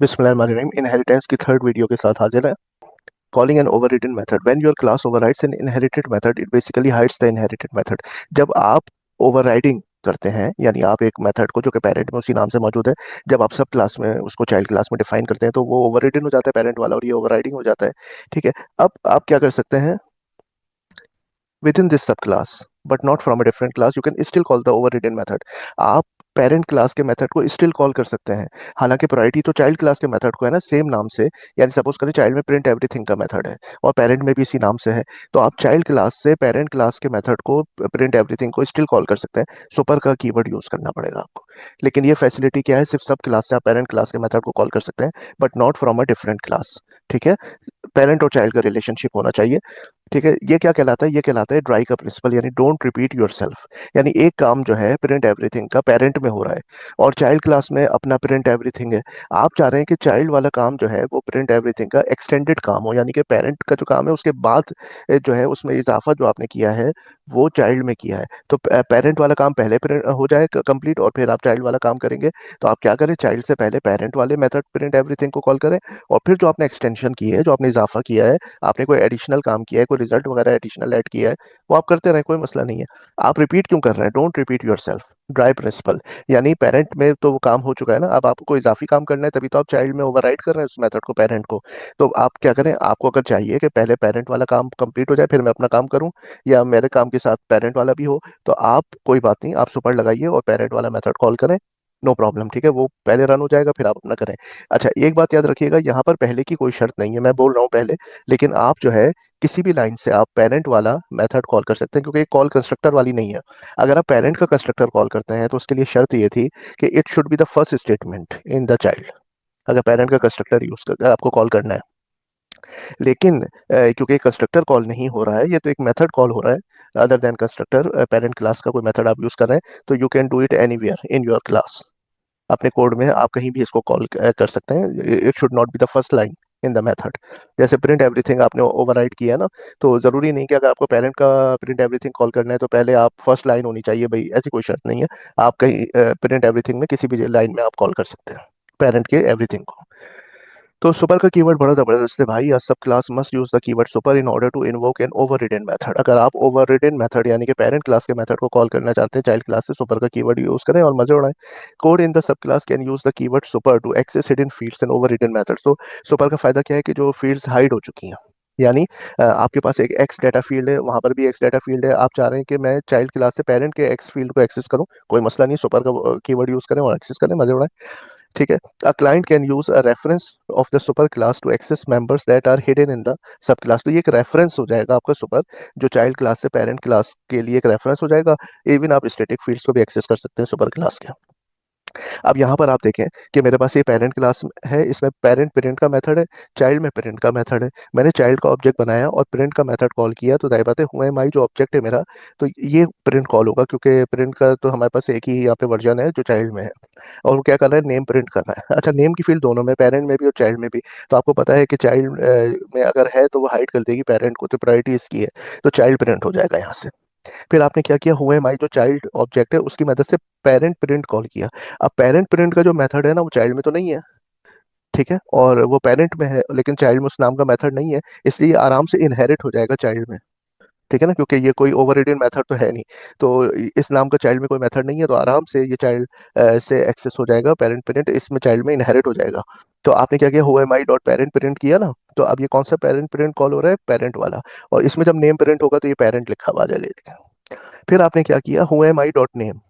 बिस्मिल्लाहिर्रहमानिर्रहीम। इनहेरिटेंस की third video के साथ हाजिर है। Calling an overridden method when your class overrides an inherited method it basically hides the inherited method. जब आप ओवरराइडिंग करते हैं यानी आप एक मेथड को जो कि पेरेंट में उसी नाम से मौजूद है, जब आप सब क्लास में उसको चाइल्ड क्लास में डिफाइन करते हैं तो वो ओवररिडन हो जाता है पेरेंट वाला, और ये ओवरराइडिंग हो जाता है। ठीक है। अब आप क्या कर सकते हैं, within this subclass but not from a different class you can still call the overridden method। आप पेरेंट क्लास के मेथड को स्टिल कॉल कर सकते हैं। हालांकि प्रायोरिटी तो चाइल्ड क्लास के मेथड को है ना, सेम नाम से। यानी सपोज करें चाइल्ड में प्रिंट एवरीथिंग का मेथड है और पेरेंट में भी इसी नाम से है, तो आप चाइल्ड क्लास से पेरेंट क्लास के मेथड को, प्रिंट एवरीथिंग को स्टिल कॉल कर सकते हैं। सुपर का कीवर्ड यूज करना पड़ेगा आपको। लेकिन ये फैसिलिटी क्या है, सिर्फ सब क्लास से आप पेरेंट क्लास के मेथड को कॉल कर सकते हैं but not from a different class. ठीक है। पेरेंट और चाइल्ड का रिलेशनशिप होना चाहिए। ठीक है। ये क्या कहलाता है, ये कहलाता है ड्राई का प्रिंसिपल, यानी डोंट रिपीट योरसेल्फ। यानी एक काम जो है प्रिंट एवरीथिंग का पेरेंट में हो रहा है और चाइल्ड क्लास में अपना प्रिंट एवरीथिंग है। आप चाह रहे हैं कि चाइल्ड वाला काम जो है वो प्रिंट एवरीथिंग का एक्सटेंडेड काम हो, यानी कि पेरेंट का जो काम है उसके बाद जो है उसमें इजाफा जो आपने किया है वो चाइल्ड में किया है। तो पेरेंट वाला काम पहले हो जाए कंप्लीट और फिर आप चाइल्ड वाला काम करेंगे। तो आप क्या करें, चाइल्ड से पहले पेरेंट वाले मेथड प्रिंट एवरीथिंग को कॉल करें, और फिर जो आपने एक्सटेंशन की है, जो आपने इजाफा किया है, आपने कोई एडिशनल काम किया है, कोई रिजल्ट वगैरह एडिशनल ऐड किया है, वो आप करते रहे, कोई मसला नहीं है। आप रिपीट क्यों कर रहे हैं, don't repeat yourself. Dry principle, यानी पेरेंट में तो वो काम हो चुका है ना, अब आपको इजाफी काम करना है, तभी तो आप चाइल्ड में ओवरराइड कर रहे हैं उस मेथड को, पेरेंट को। तो आप क्या करें, आपको अगर चाहिए कि पहले पेरेंट वाला काम कंप्लीट हो जाए फिर मैं अपना काम करूं, या मेरे काम के साथ पेरेंट वाला भी हो, तो आप कोई बात नहीं, आप सुपर लगाइए और पेरेंट वाला मेथड कॉल करें। No problem. ठीक है, वो पहले रन हो जाएगा फिर आप अपना करें। अच्छा, एक बात याद रखिएगा, यहाँ पर पहले की कोई शर्त नहीं है, मैं बोल रहा हूँ पहले। लेकिन आप जो है किसी भी लाइन से आप पेरेंट वाला मेथड कॉल कर सकते हैं, क्योंकि कॉल कंस्ट्रक्टर वाली नहीं है। अगर आप पेरेंट का कंस्ट्रक्टर कॉल करते हैं तो उसके लिए शर्त ये थी कि it should be the first statement in the child, अगर पेरेंट का कंस्ट्रक्टर यूज कर आपको कॉल करना है। लेकिन क्योंकि कंस्ट्रक्टर कॉल नहीं हो रहा है, ये तो एक मेथड कॉल हो रहा है other than constructor, parent class का कोई मेथड आप यूज कर रहे हैं, तो you can do it anywhere in your class. अपने कोड में आप कहीं भी इसको कॉल कर सकते हैं। It should not be the first line in the method. जैसे प्रिंट एवरीथिंग आपने ओवरराइड किया है ना, तो जरूरी नहीं कि अगर आपको पेरेंट का प्रिंट एवरीथिंग कॉल करना है तो पहले आप फर्स्ट लाइन होनी चाहिए भाई, ऐसी कोई शर्त नहीं है। आप कहीं प्रिंट एवरीथिंग में किसी भी लाइन में आप कॉल कर सकते हैं पेरेंट के एवरीथिंग को। तो सुपर का कीवर्ड बड़ा जबरदस्त है भाई। Sub class must use the keyword super in order to invoke an overridden method. अगर आप ओवररिडन मेथड यानी कि पेरेंट क्लास के मेथड को कॉल करना चाहते हैं चाइल्ड क्लास से, सुपर का कीवर्ड यूज करें और मजे उड़ाएं। Code in the sub class can use the keyword super to access hidden fields and overridden methods. तो सुपर का फायदा क्या है कि जो फील्ड्स हाइड हो चुकी हैं, यानी आपके पास एक एक्स डाटा फील्ड है, वहां पर भी एक्स डाटा फील्ड है, आप चाह रहे हैं कि मैं चाइल्ड क्लास से पेरेंट के एक्स फील्ड को एक्सेस करूं, कोई मसला नहीं, सुपर का कीवर्ड यूज करें और एक्सेस करें, मजे उड़ाएं। ठीक है। A client can use a reference of the super class to access members that are hidden in the sub class. तो ये एक रेफरेंस हो जाएगा आपका सुपर, जो चाइल्ड क्लास से पेरेंट क्लास के लिए एक रेफरेंस हो जाएगा। इवन आप स्टैटिक फील्ड्स को भी एक्सेस कर सकते हैं सुपर क्लास के। अब यहाँ पर आप देखें कि मेरे पास ये पेरेंट क्लास है, इसमें पेरेंट प्रिंट का मेथड है, चाइल्ड में प्रिंट का मेथड है। मैंने चाइल्ड का ऑब्जेक्ट बनाया और प्रिंट का मेथड कॉल किया, तो जाहिर बात है हुआ माई जो ऑब्जेक्ट है मेरा, तो ये प्रिंट कॉल होगा, क्योंकि प्रिंट का तो हमारे पास एक ही यहाँ पे वर्जन है जो चाइल्ड में है। और वो क्या कर रहा है, नेम प्रिंट कर रहा है। अच्छा, नेम की फील्ड दोनों में, पेरेंट में भी और चाइल्ड में भी। तो आपको पता है कि चाइल्ड में अगर है तो वो हाइड कर देगी पेरेंट को, तो प्रायोरिटी इसकी है, तो चाइल्ड प्रिंट हो जाएगा यहाँ से। फिर आपने क्या किया, हुए माई जो चाइल्ड ऑब्जेक्ट है उसकी मदद से पेरेंट प्रिंट कॉल किया। अब पेरेंट प्रिंट का जो मेथड है ना वो चाइल्ड में तो नहीं है। ठीक है, और वो पेरेंट में है लेकिन चाइल्ड में उस नाम का मेथड नहीं है, इसलिए आराम से इनहेरिट हो जाएगा चाइल्ड में। ठीक है ना, क्योंकि ये कोई ओवररिडन मेथड तो है नहीं, तो इस नाम का चाइल्ड में कोई मेथड नहीं है, तो आराम से ये चाइल्ड से एक्सेस हो जाएगा, पेरेंट प्रिंट इसमें चाइल्ड में इनहेरिट हो जाएगा। तो आपने क्या किया, हुए माई डॉट पेरेंट प्रिंट किया ना, तो अब ये कौन सा पेरेंट प्रिंट कॉल हो रहा है, पेरेंट वाला। और इसमें जब नेम प्रिंट होगा तो ये पेरेंट लिखा हुआ आ जाएगा। फिर आपने क्या किया, who am I dot name.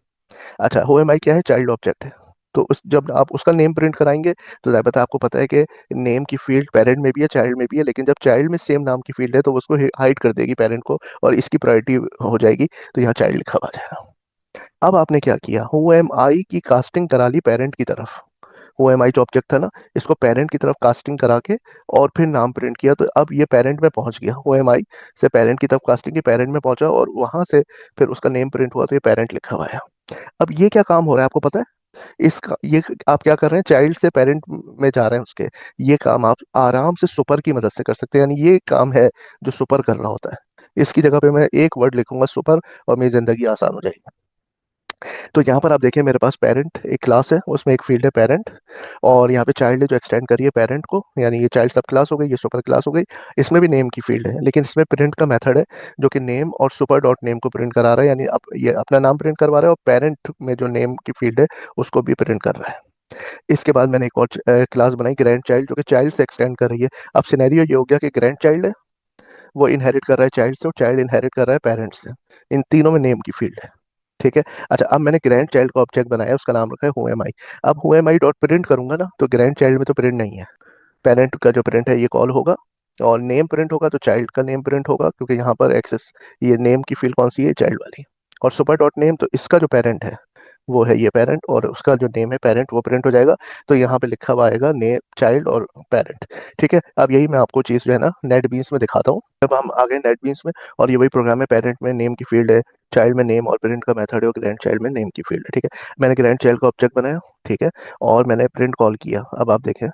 अच्छा, हु एम आई क्या है, चाइल्ड ऑब्जेक्ट है। तो उस जब आप उसका नेम प्रिंट कराएंगे तो ज़ाहिर बात है आपको पता है कि नेम की फील्ड पेरेंट में भी है चाइल्ड में भी है, लेकिन जब चाइल्ड में सेम नाम की फील्ड है तो वो उसको हाइड कर देगी पेरेंट को, और इसकी प्रायोरिटी हो जाएगी, तो यहाँ चाइल्ड लिखा हुआ आ जाएगा। अब आपने क्या किया, हु एम आई की कास्टिंग करा ली पेरेंट की तरफ। हु एम आई जो ऑब्जेक्ट था ना, इसको पेरेंट की तरफ कास्टिंग करा के और फिर नाम प्रिंट किया, तो अब ये पेरेंट में पहुंच गया। हु एम आई से पेरेंट की तरफ कास्टिंग की, पेरेंट में पहुंचा और वहां से फिर उसका नेम प्रिंट हुआ, तो ये पेरेंट लिखा हुआ है। अब ये क्या काम हो रहा है आपको पता है, इसका ये आप क्या कर रहे हैं, चाइल्ड से पेरेंट में जा रहे हैं उसके। ये काम आप आराम से सुपर की मदद से कर सकते हैं, यानी ये काम है जो सुपर कर रहा होता है। इसकी जगह पे मैं एक वर्ड लिखूंगा सुपर और मेरी जिंदगी आसान हो जाएगी। तो यहाँ पर आप देखिए मेरे पास पेरेंट एक क्लास है, उसमें एक फील्ड है पेरेंट, और यहाँ पे चाइल्ड है जो एक्सटेंड करिए पेरेंट को, यानी ये चाइल्ड सब क्लास हो गई, ये सुपर क्लास हो गई। इसमें भी नेम की फील्ड है, लेकिन इसमें प्रिंट का मेथड है जो कि नेम और सुपर डॉट नेम को प्रिंट करा रहा है, यानी अब ये अपना नाम प्रिंट करवा रहा है और पेरेंट में जो नेम की फील्ड है उसको भी प्रिंट कर रहा है। इसके बाद मैंने एक और क्लास बनाई ग्रैंड चाइल्ड, जो कि चाइल्ड से एक्सटेंड कर रही है। अब सिनेरियो ये हो गया कि ग्रैंड चाइल्ड है, वो इनहेरिट कर रहा है चाइल्ड से, और चाइल्ड इनहेरिट कर रहा है पेरेंट्स से। इन तीनों में नेम की फील्ड है। ठीक है। अच्छा, अब मैंने ग्रैंड चाइल्ड का ऑब्जेक्ट बनाया, उसका नाम रखा है हु एम आई। अब who am I dot print करूंगा ना, तो ग्रैंड चाइल्ड में तो प्रिंट नहीं है, पेरेंट का जो प्रिंट है ये कॉल होगा, और नेम प्रिंट होगा तो चाइल्ड का नेम प्रिंट होगा, क्योंकि यहाँ पर एक्सेस ये नेम की फील्ड कौन सी है, चाइल्ड वाली। और सुपर डॉट नेम, तो इसका जो पेरेंट है वो है ये पेरेंट, और उसका जो नेम है पेरेंट वो प्रिंट हो जाएगा। तो यहाँ पे लिखा हुआ आएगा नेम चाइल्ड और पेरेंट। ठीक है। अब यही मैं आपको चीज़ जो है ना नेट बीन्स में दिखाता हूँ। जब हम आ गए नेट बीन्स में, और ये वही प्रोग्राम है, पेरेंट में नेम की फील्ड है, चाइल्ड में नेम और प्रिंट का मेथड है, और ग्रैंड चाइल्ड में नेम की फील्ड है। ठीक है। मैंने ग्रैंड चाइल्ड का ऑब्जेक्ट बनाया। ठीक है। और मैंने प्रिंट कॉल किया, अब आप देखें।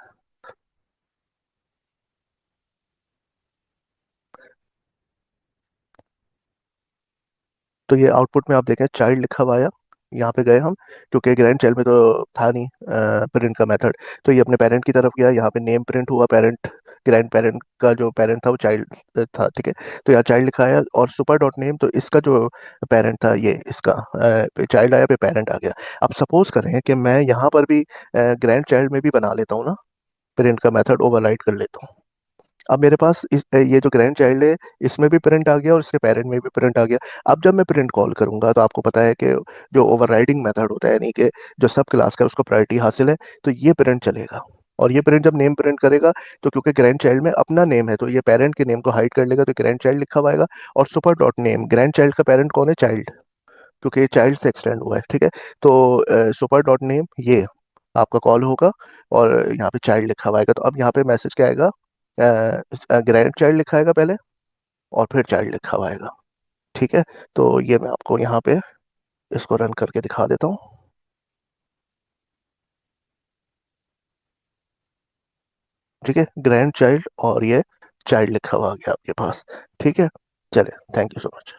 तो ये आउटपुट में आप देखें चाइल्ड लिखा हुआ आया। यहाँ पे गए हम, क्योंकि ग्रैंड चाइल्ड में तो था नहीं प्रिंट का मेथड, तो ये अपने पेरेंट की तरफ गया, यहाँ पे नेम प्रिंट हुआ पेरेंट, ग्रैंड पेरेंट का जो पेरेंट था वो चाइल्ड था। ठीक है। तो यहाँ चाइल्ड लिखा आया, और सुपर डॉट नेम, तो इसका जो पेरेंट था ये इसका चाइल्ड आया पे पेरेंट आ गया। अब सपोज करें कि मैं यहाँ पर भी ग्रैंड चाइल्ड में भी बना लेता हूँ ना, प्रिंट का मेथड ओवरराइड कर लेता हूँ। अब मेरे पास ये जो ग्रैंड चाइल्ड है, इसमें भी प्रिंट आ गया और इसके पेरेंट में भी प्रिंट आ गया। अब जब मैं प्रिंट कॉल करूंगा, तो आपको पता है कि जो ओवरराइडिंग मेथड होता है, यानी कि जो सब क्लास का है, उसको प्रायोरिटी हासिल है, तो ये प्रिंट चलेगा। और ये प्रिंट जब नेम प्रिंट करेगा, तो क्योंकि ग्रैंड चाइल्ड में अपना नेम है, तो ये पेरेंट के नेम को हाइड कर लेगा, तो ग्रैंड चाइल्ड लिखा हुआ आएगा। और super dot name, grand child का पेरेंट कौन है, चाइल्ड, क्योंकि ये चाइल्ड से एक्सटेंड हुआ है। ठीक है। तो सुपर डॉट नेम ये आपका कॉल होगा, और यहाँ पे चाइल्ड लिखा हुआ आएगा। तो अब यहाँ पे मैसेज क्या आएगा, ग्रैंड चाइल्ड लिखा आएगा पहले, और फिर चाइल्ड लिखा हुआ आएगा। ठीक है। तो ये मैं आपको यहाँ पे इसको रन करके दिखा देता हूँ। ठीक है, ग्रैंड चाइल्ड और ये चाइल्ड लिखा हुआ आ गया आपके पास। ठीक है। चले, थैंक यू सो मच।